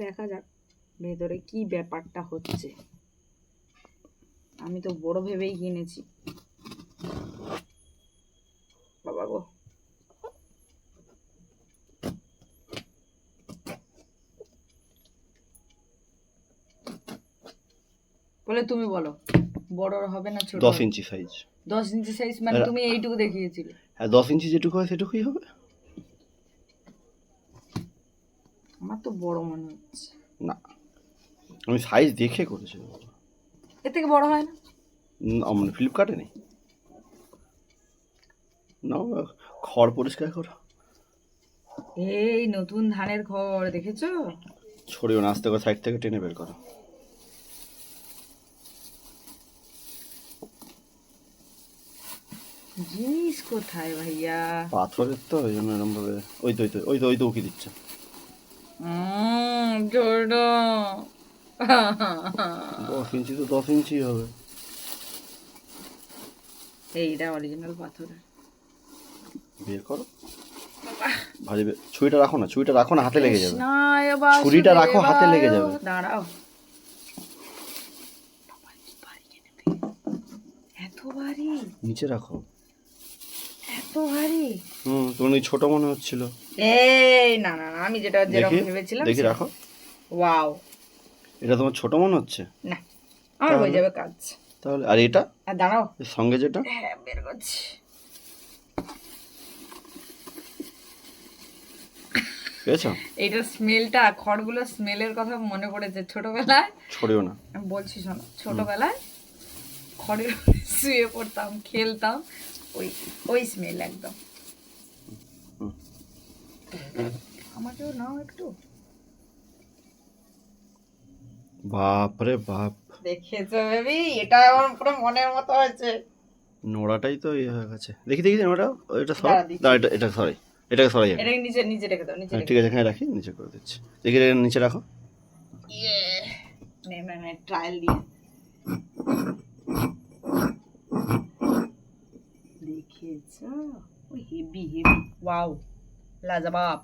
দেখা যাক ভেতরে কি ব্যাপারটা হচ্ছে। আমি তো বড় ভেবেই কিনেছি। বাবা গো, বলে তুমি বলো, বড় হবে না ছোট? 10 ইঞ্চি সাইজ। 10 ইঞ্চি সাইজ মানে তুমি এইটুকু দেখিয়েছিলে। হ্যাঁ 10 ইঞ্চি যেটুকু হয় সেটুকুই হবে। আমার তো বড় মনে হচ্ছে। না আমি সাইজ দেখে করেছি। এর থেকে বড় হয় না? মানে ফ্লিপকার্টে নেই না, খড় পরিষ্কার করো। এই নতুন ধানের খড় দেখেছো? ছড়িও না, আস্তে করে সাইড থেকে টেনে বের করো। জিনিস কোথায় ভাইয়া? পাথরের তো ওই জন্য এরকম ভাবে। ওই তো উকি দিচ্ছে। ছোট। 10 ইঞ্চি তো 10 ইঞ্চি হবে। এইটা অরিজিনাল পাথর। বের করো, ভাজবে। ছুরিটা রাখো না, ছুরিটা রাখো না, হাতে লেগে যাবে। না এবার ছুরিটা রাখো, হাতে লেগে যাবে। দাঁড়াও, এত ভারী? নিচে রাখো। এত ভারী? তোমার ওই ছোট মনে হচ্ছিল। এই না না না, আমি যেটা যেরকম ভেবেছিলাম। দেখি রাখো। ওয়াও, এটা তোমার ছোট মনে হচ্ছে। না আমার হয়ে যাবে কাজ। তাহলে আর এটা? আর দাঁড়াও, এর সঙ্গে যেটা? হ্যাঁ বের করছি। পেয়েছো? এইটার স্মেলটা, খড়গুলো স্মেলের কথা মনে পড়েছে ছোটবেলায়। ছড়িও না, আমি বলছি শোনো, ছোটবেলায় খড়ের উপরে শুয়ে পড়তাম, খেলতাম, ওই ওই স্মেল একদম। আমাকেও নাও একটু। বাপরে বাপ। দেখেছো বেবি, এটা আমার পুরো মনের মতো হয়েছে। নোড়াটাই তো ইয়ে হয়ে গেছে। দেখি দেখি নোড়াটা। এটা সরাই। দাঁড়া দিচ্ছি। না এটা সরাই, এটাকে সরাই যাবে। এটাকে নিচে নিচে রেখে দাও, নিচে হ্যাঁ রেখে ঠিক আছে, এখানে রাখি, নিচে করে দিচ্ছি। দেখি এটা নিচে রাখো। ইয়ে নে নে নে, ট্রায়াল দিয়ে দেখেছো? ওই হেভি হেভি, ওয়াও, লাজবাব।